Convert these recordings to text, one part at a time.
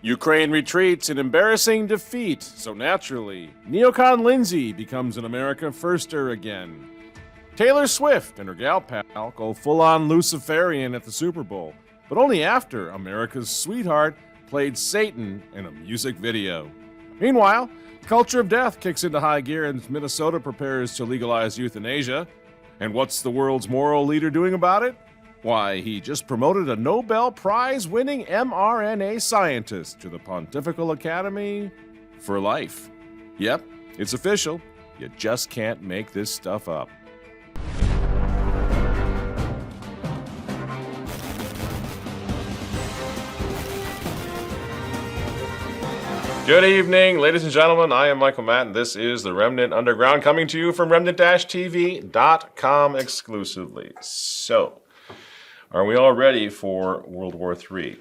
Ukraine retreats in embarrassing defeat, so naturally, Neocon Lindsey becomes an America firster again. Taylor Swift and her gal pal go full-on Luciferian at the Super Bowl, but only after America's sweetheart played Satan in a music video. Meanwhile, the culture of death kicks into high gear as Minnesota prepares to legalize euthanasia. And what's the world's moral leader doing about it? Why, he just promoted a Nobel Prize-winning mRNA scientist to the Pontifical Academy for life. Yep, it's official. You just can't make this stuff up. Good evening, ladies and gentlemen. I am Michael Matt, and this is the Remnant Underground, coming to you from remnant-tv.com exclusively. So, are we all ready for World War III?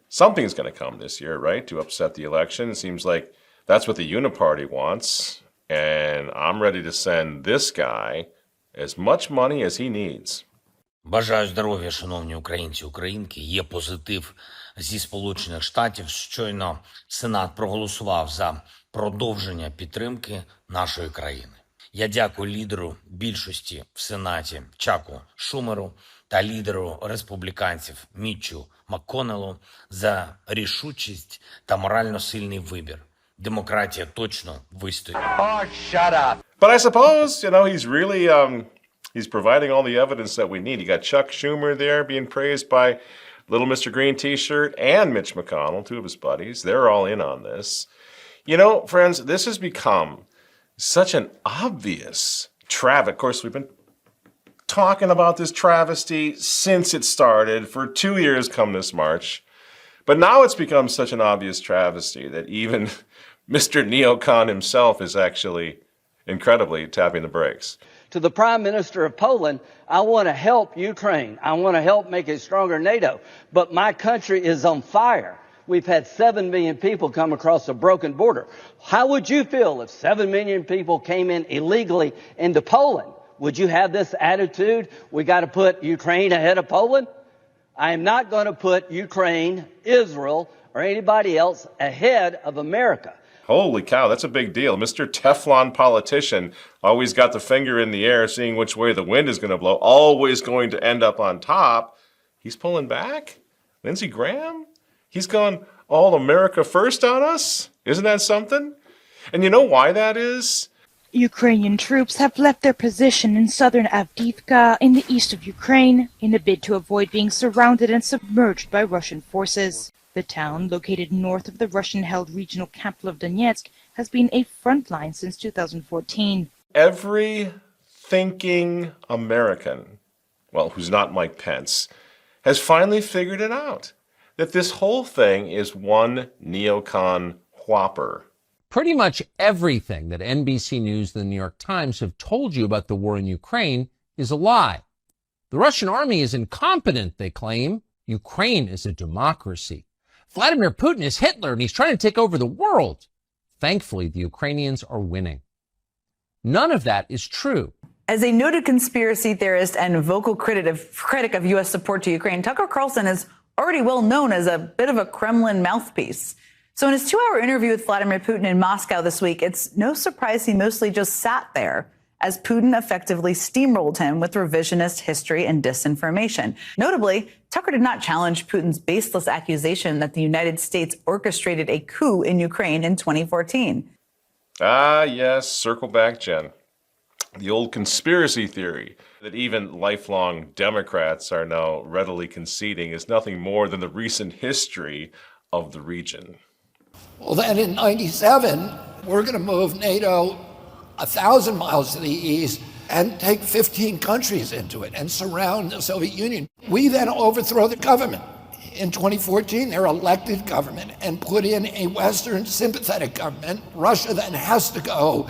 Something's going to come this year, right, to upset the election. It seems like that's what the Uniparty wants, and I'm ready to send this guy as much money as he needs. Бажаю здоров'я, шановні українці, українки. Є позитив зі Сполучених Штатів. Щойно Сенат проголосував за продовження підтримки нашої країни. Я дякую лідеру більшості в Сенаті Чаку Шумеру та лідеру республіканців Мітчу МакКоннеллу за рішучість та морально сильний вибір. Демократія точно вистоїть. Oh, shut up. But I suppose, he's really, he's providing all the evidence that we need. You got Chuck Schumer there being praised by Little Mr. Green T-shirt and Mitch McConnell, two of his buddies. They're all in on this. Friends, this has become such an obvious travesty. Of course, we've been talking about this travesty since it started for 2 years come this March. But now it's become such an obvious travesty that even Mr. Neocon himself is actually incredibly tapping the brakes. To the Prime Minister of Poland, I want to help Ukraine. I want to help make a stronger NATO. But my country is on fire. We've had 7 million people come across a broken border. How would you feel if 7 million people came in illegally into Poland? Would you have this attitude? We got to put Ukraine ahead of Poland? I am not going to put Ukraine, Israel, or anybody else ahead of America. Holy cow, that's a big deal. Mr. Teflon politician, always got the finger in the air, seeing which way the wind is going to blow, always going to end up on top. He's pulling back? Lindsey Graham? He's gone all America first on us? Isn't that something? And you know why that is? Ukrainian troops have left their position in southern Avdiivka in the east of Ukraine in a bid to avoid being surrounded and submerged by Russian forces. The town, located north of the Russian-held regional capital of Donetsk, has been a front line since 2014. Every thinking American, well, who's not Mike Pence, has finally figured it out, that this whole thing is one neocon whopper. Pretty much everything that NBC News and the New York Times have told you about the war in Ukraine is a lie. The Russian army is incompetent, they claim. Ukraine is a democracy. Vladimir Putin is Hitler, and he's trying to take over the world. Thankfully, the Ukrainians are winning. None of that is true. As a noted conspiracy theorist and vocal critic of U.S. support to Ukraine, Tucker Carlson is already well known as a bit of a Kremlin mouthpiece. So in his 2-hour interview with Vladimir Putin in Moscow this week, it's no surprise he mostly just sat there as Putin effectively steamrolled him with revisionist history and disinformation. Notably, Tucker did not challenge Putin's baseless accusation that the United States orchestrated a coup in Ukraine in 2014. Ah, yes, circle back, Jen. The old conspiracy theory that even lifelong Democrats are now readily conceding is nothing more than the recent history of the region. Well, then in 97, we're going to move NATO 1,000 miles to the east and take 15 countries into it and surround the Soviet Union. We then overthrow the government. In 2014, their elected government and put in a Western sympathetic government. Russia then has to go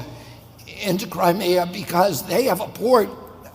into Crimea because they have a port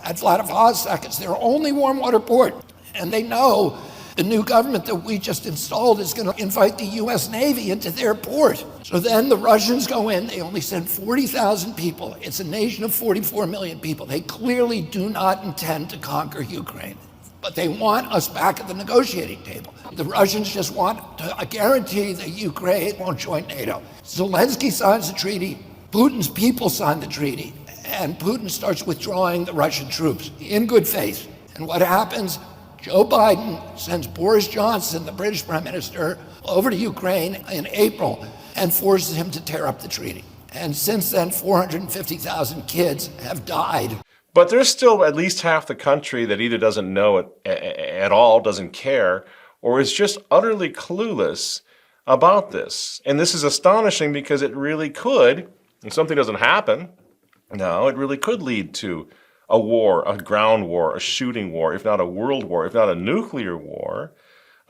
at Vladivostok. It's their only warm water port. And they know the new government that we just installed is going to invite the U.S. Navy into their port. So then the Russians go in. They only send 40,000 people. It's a nation of 44 million people. They clearly do not intend to conquer Ukraine. but they want us back at the negotiating table. The Russians just want a guarantee that Ukraine won't join NATO. Zelensky signs the treaty, Putin's people sign the treaty, and Putin starts withdrawing the Russian troops in good faith. And what happens? Joe Biden sends Boris Johnson, the British Prime Minister, over to Ukraine in April and forces him to tear up the treaty. And since then, 450,000 kids have died. But there's still at least half the country that either doesn't know it at all, doesn't care, or is just utterly clueless about this. And this is astonishing because it really could, if something doesn't happen, no, it really could lead to a war, a ground war, a shooting war, if not a world war, if not a nuclear war,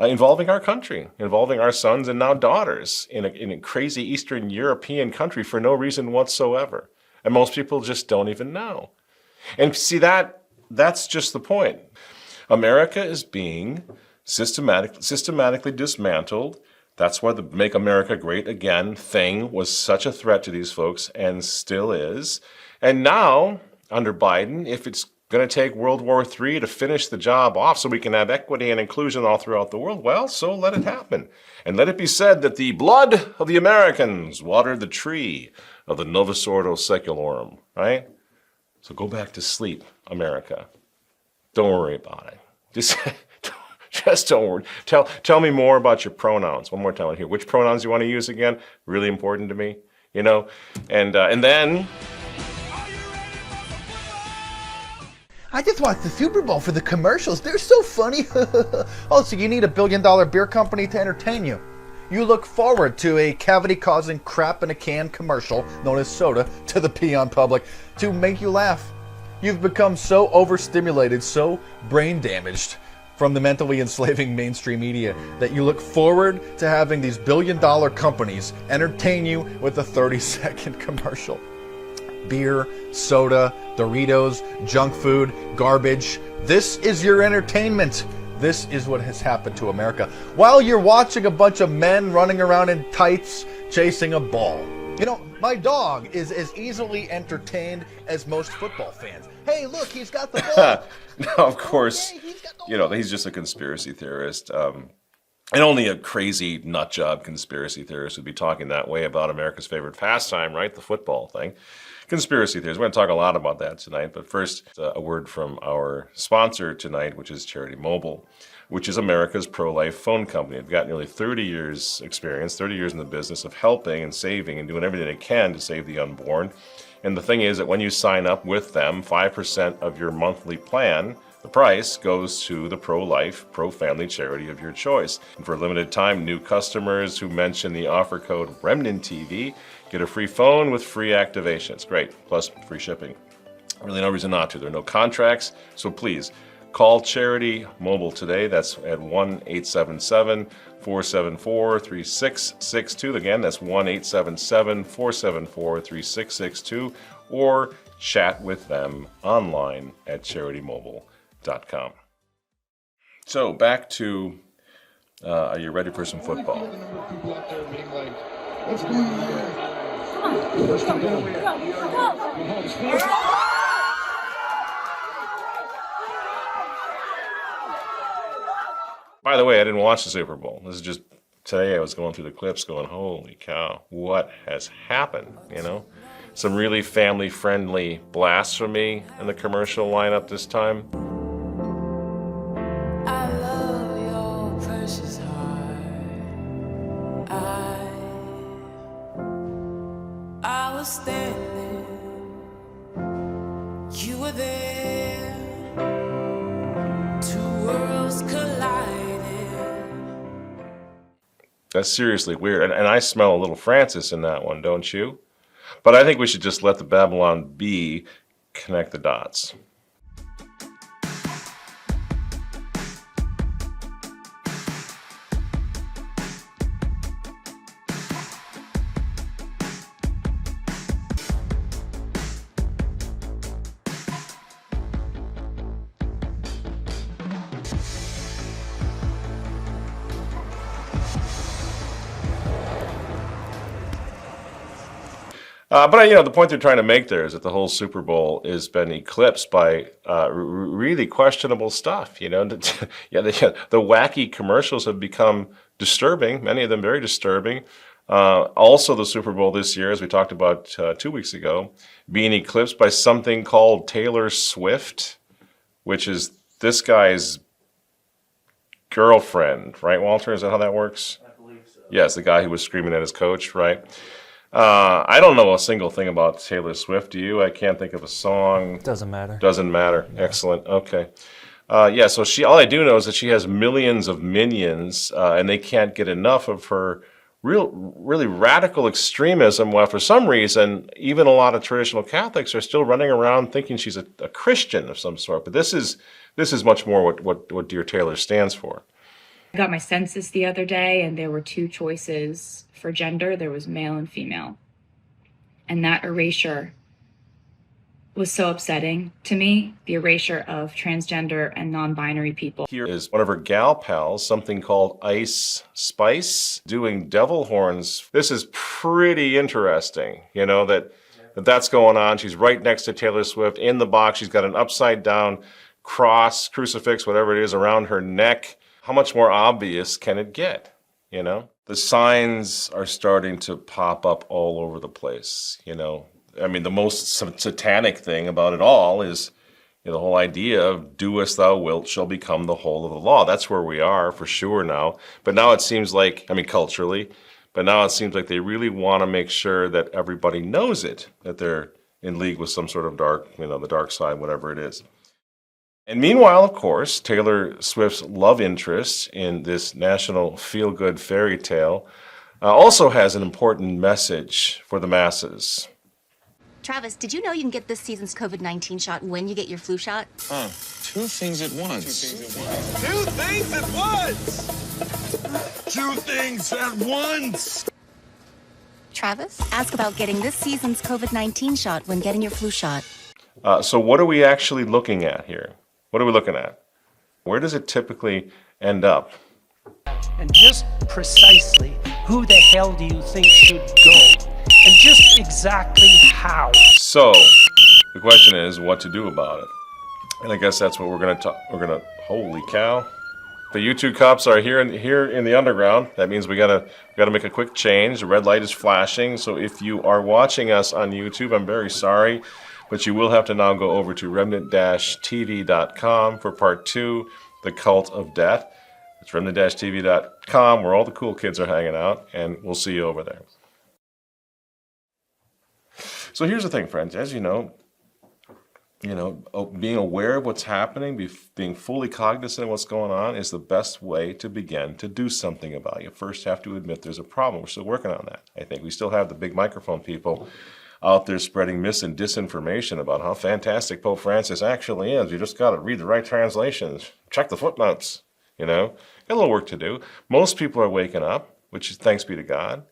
involving our country, involving our sons and now daughters in a crazy Eastern European country for no reason whatsoever. And most people just don't even know. And see, that's just the point. America is being systematically dismantled. That's why the Make America Great Again thing was such a threat to these folks and still is. And now, under Biden, if it's going to take World War III to finish the job off so we can have equity and inclusion all throughout the world, well, so let it happen. And let it be said that the blood of the Americans watered the tree of the Novus Ordo Secularum, right? So go back to sleep, America. Don't worry about it. Just don't worry. Tell me more about your pronouns. One more time here. Which pronouns you want to use again? Really important to me, you know? And then... I just watched the Super Bowl for the commercials. They're so funny. Oh, so you need $1 billion beer company to entertain you. You look forward to a cavity-causing crap in a can commercial known as soda to the peon public to make you laugh. You've become so overstimulated, so brain damaged from the mentally enslaving mainstream media that you look forward to having these $1 billion companies entertain you with a 30-second commercial. Beer, soda, Doritos, junk food, garbage. This is your entertainment. This is what has happened to America. While you're watching a bunch of men running around in tights chasing a ball. You know, my dog is as easily entertained as most football fans. Hey, look, he's got the ball. No, of course, you know, he's just a conspiracy theorist. And only a crazy nutjob conspiracy theorist would be talking that way about America's favorite pastime, right? The football thing. Conspiracy theories. We're going to talk a lot about that tonight. But first, a word from our sponsor tonight, which is Charity Mobile, which is America's pro-life phone company. They've got nearly 30 years experience, 30 years in the business of helping and saving and doing everything they can to save the unborn. And the thing is that when you sign up with them, 5% of your monthly plan, the price, goes to the pro-life, pro-family charity of your choice. And for a limited time, new customers who mention the offer code REMNANTTV get a free phone with free activation. It's great, plus free shipping. Really no reason not to. There are no contracts, so please call Charity Mobile today. That's at 1-877-474-3662. Again, that's 1-877-474-3662, or chat with them online at CharityMobile.com. So back to, are you ready for some football? What's going on here? By the way, I didn't watch the Super Bowl. This is just, today I was going through the clips going, holy cow, what has happened, you know? Some really family-friendly blasphemy in the commercial lineup this time. I love your precious heart. I was standing, you were there, two worlds collided. That's seriously weird. And I smell a little Francis in that one, don't you? But I think we should just let the Babylon Bee connect the dots. But the point they're trying to make there is that the whole Super Bowl has been eclipsed by really questionable stuff. Yeah, the wacky commercials have become disturbing. Many of them very disturbing. Also, the Super Bowl this year, as we talked about 2 weeks ago, being eclipsed by something called Taylor Swift, which is this guy's girlfriend, right, Walter? Is that how that works? I believe so. Yes, the guy who was screaming at his coach, right? I don't know a single thing about Taylor Swift. Do you? I can't think of a song. Doesn't matter. Doesn't matter. Yeah. Excellent. Okay. So all I do know is that she has millions of minions, and they can't get enough of her really radical extremism. Well, for some reason, even a lot of traditional Catholics are still running around thinking she's a Christian of some sort. But this is much more what Dear Taylor stands for. I got my census the other day, and there were two choices for gender. There was male and female. And that erasure was so upsetting to me, the erasure of transgender and non-binary people. Here is one of her gal pals, something called Ice Spice, doing devil horns. This is pretty interesting, that's going on. She's right next to Taylor Swift in the box. She's got an upside down cross, crucifix, whatever it is, around her neck. How much more obvious can it get, The signs are starting to pop up all over the place, I mean, the most satanic thing about it all is the whole idea of do as thou wilt shall become the whole of the law. That's where we are for sure now. But now it seems like, culturally, but now it seems like they really want to make sure that everybody knows it, that they're in league with some sort of dark, the dark side, whatever it is. And meanwhile, of course, Taylor Swift's love interest in this national feel-good fairy tale also has an important message for the masses. Travis, did you know you can get this season's COVID-19 shot when you get your flu shot? Two things at once. Two things at once! Two things at once! Travis, ask about getting this season's COVID-19 shot when getting your flu shot. So what are we actually looking at here? What are we looking at? Where does it typically end up? And just precisely who the hell do you think should go? And just exactly how? So, the question is what to do about it. And I guess that's what we're going to talk. Holy cow. The YouTube cops are here in the underground. That means we gotta make a quick change. The red light is flashing. So if you are watching us on YouTube, I'm very sorry. But you will have to now go over to remnant-tv.com for part 2, The Cult of Death. It's remnant-tv.com where all the cool kids are hanging out, and we'll see you over there. So here's the thing, friends. As you know, being aware of what's happening, being fully cognizant of what's going on is the best way to begin to do something about it. You first have to admit there's a problem. We're still working on that. I think we still have the big microphone people out there spreading mis and disinformation about how fantastic Pope Francis actually is. You just got to read the right translations. Check the footnotes, Got a little work to do. Most people are waking up, which is thanks be to God,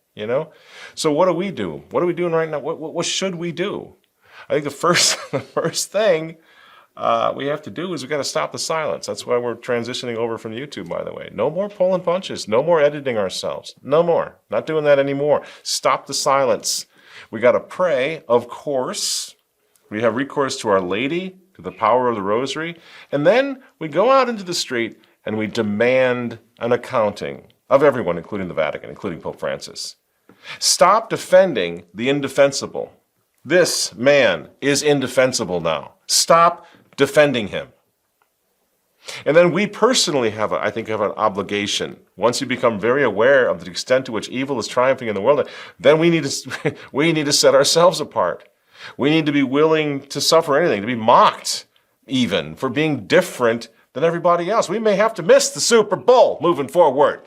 So what do we do? What are we doing right now? What should we do? I think the first thing we have to do is we got to stop the silence. That's why we're transitioning over from YouTube, by the way. No more pulling punches. No more editing ourselves. No more. Not doing that anymore. Stop the silence. We got to pray, of course. We have recourse to Our Lady, to the power of the Rosary. And then we go out into the street and we demand an accounting of everyone, including the Vatican, including Pope Francis. Stop defending the indefensible. This man is indefensible now. Stop defending him. And then we personally have an obligation. Once you become very aware of the extent to which evil is triumphing in the world, then we need to set ourselves apart. We need to be willing to suffer anything, to be mocked even for being different than everybody else. We may have to miss the Super Bowl moving forward.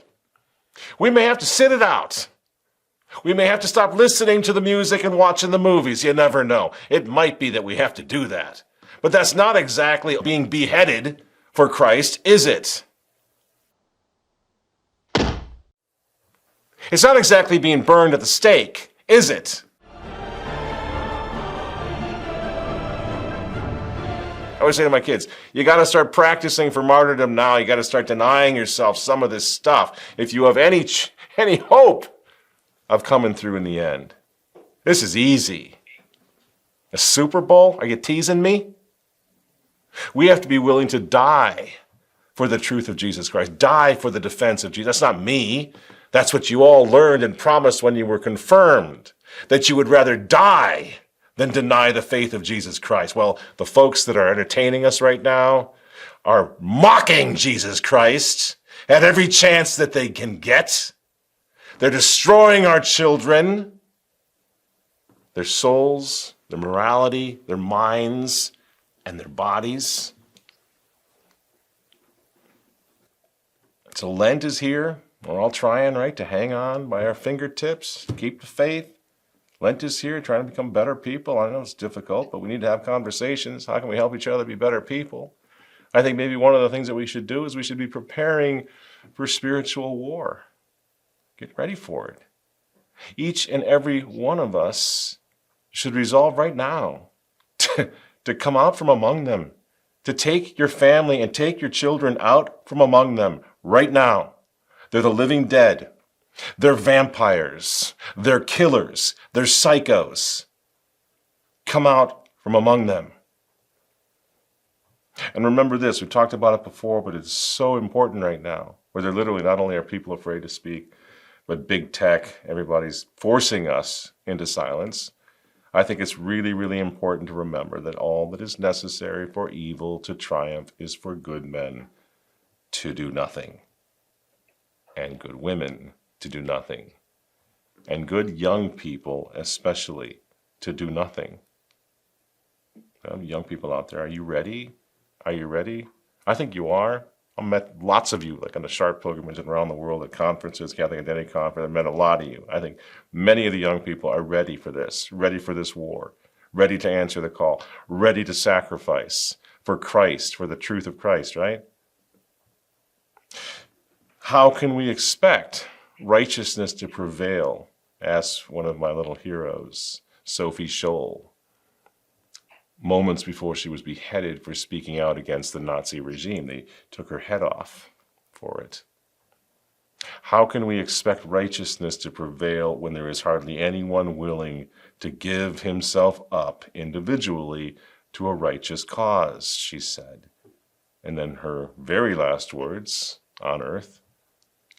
We may have to sit it out. We may have to stop listening to the music and watching the movies. You never know. It might be that we have to do that. But that's not exactly being beheaded for Christ, is it? It's not exactly being burned at the stake, is it? I always say to my kids, you got to start practicing for martyrdom now. You got to start denying yourself some of this stuff if you have any hope of coming through in the end. This is easy. A Super Bowl? Are you teasing me? We have to be willing to die for the truth of Jesus Christ. Die for the defense of Jesus. That's not me. That's what you all learned and promised when you were confirmed, that you would rather die than deny the faith of Jesus Christ. Well, the folks that are entertaining us right now are mocking Jesus Christ at every chance that they can get. They're destroying our children, their souls, their morality, their minds, and their bodies. So Lent is here. We're all trying, right, to hang on by our fingertips, keep the faith. Lent is here, trying to become better people. I know it's difficult, but we need to have conversations. How can we help each other be better people? I think maybe one of the things that we should do is we should be preparing for spiritual war. Get ready for it. Each and every one of us should resolve right now to come out from among them, to take your family and take your children out from among them right now. They're the living dead. They're vampires. They're killers. They're psychos. Come out from among them. And remember this, we've talked about it before, but it's so important right now, where they're literally not only are people afraid to speak, but big tech, everybody's forcing us into silence. I think it's really, really important to remember that all that is necessary for evil to triumph is for good men to do nothing, and good women to do nothing, and good young people especially to do nothing. Young people out there, are you ready? Are you ready? I think you are. I've met lots of you, like on the Sharp pilgrimage and around the world at conferences, Catholic Identity Conference. I've met a lot of you. I think many of the young people are ready for this war, ready to answer the call, ready to sacrifice for Christ, for the truth of Christ, right? How can we expect righteousness to prevail? Asked one of my little heroes, Sophie Scholl, moments before she was beheaded for speaking out against the Nazi regime. They took her head off for it. How can we expect righteousness to prevail when there is hardly anyone willing to give himself up individually to a righteous cause, she said. And then her very last words on earth,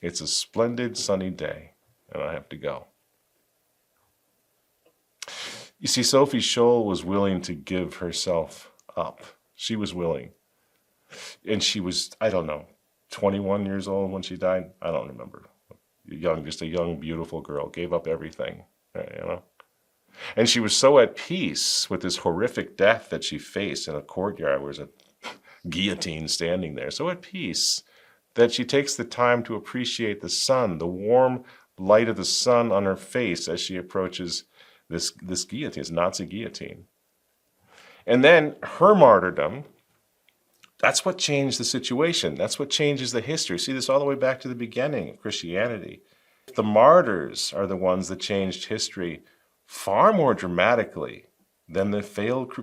it's a splendid sunny day, and I have to go. You see, Sophie Scholl was willing to give herself up. She was willing. And she was, 21 years old when she died? I don't remember. Just a young, beautiful girl, gave up everything, And she was so at peace with this horrific death that she faced in a courtyard where there's a guillotine standing there. So at peace that she takes the time to appreciate the sun, the warm light of the sun on her face as she approaches this guillotine, this Nazi guillotine. And then her martyrdom, that's what changed the situation. That's what changes the history. See this all the way back to the beginning of Christianity. The martyrs are the ones that changed history far more dramatically than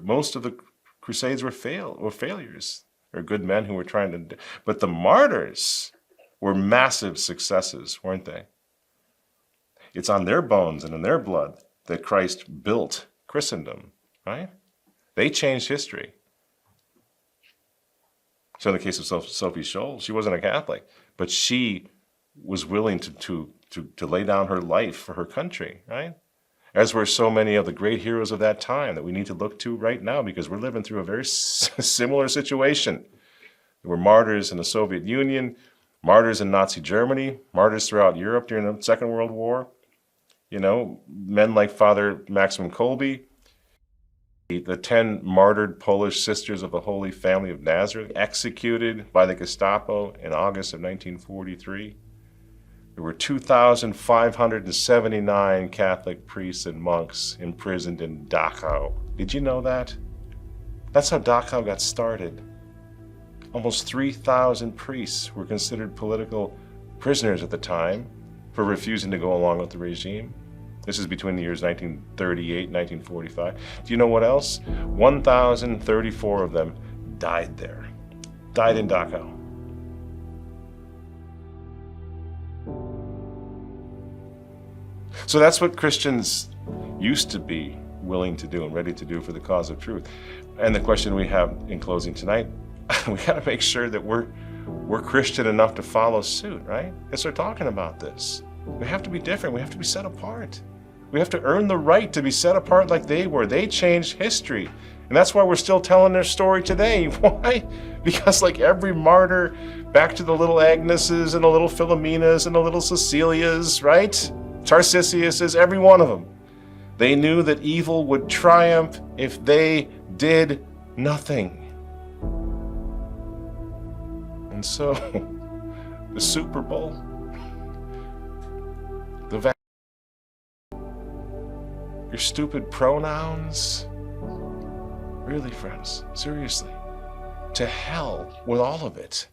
most of the crusades were failures. There were good men who were trying to, but the martyrs were massive successes, weren't they? It's on their bones and in their blood that Christ built Christendom, right? They changed history. So in the case of Sophie Scholl, she wasn't a Catholic, but she was willing to lay down her life for her country, right? As were so many of the great heroes of that time that we need to look to right now, because we're living through a very similar situation. There were martyrs in the Soviet Union, martyrs in Nazi Germany, martyrs throughout Europe during the Second World War. Men like Father Maximum Kolbe, the 10 martyred Polish sisters of the Holy Family of Nazareth, executed by the Gestapo in August of 1943. There were 2,579 Catholic priests and monks imprisoned in Dachau. Did you know that? That's how Dachau got started. Almost 3,000 priests were considered political prisoners at the time for refusing to go along with the regime. This is between the years 1938 and 1945. Do you know what else? 1,034 of them died there. Died in Dachau. So that's what Christians used to be willing to do and ready to do for the cause of truth. And the question we have in closing tonight, we got to make sure that we're Christian enough to follow suit, right? As they're talking about this. We have to be different. We have to be set apart. We have to earn the right to be set apart like they were. They changed history. And that's why we're still telling their story today. Why? Because like every martyr, back to the little Agneses and the little Philomenas and the little Cecilias, right? Tarcisiuses, every one of them. They knew that evil would triumph if they did nothing. And so, the Super Bowl, the vaccine, your stupid pronouns, really, friends, seriously, to hell with all of it.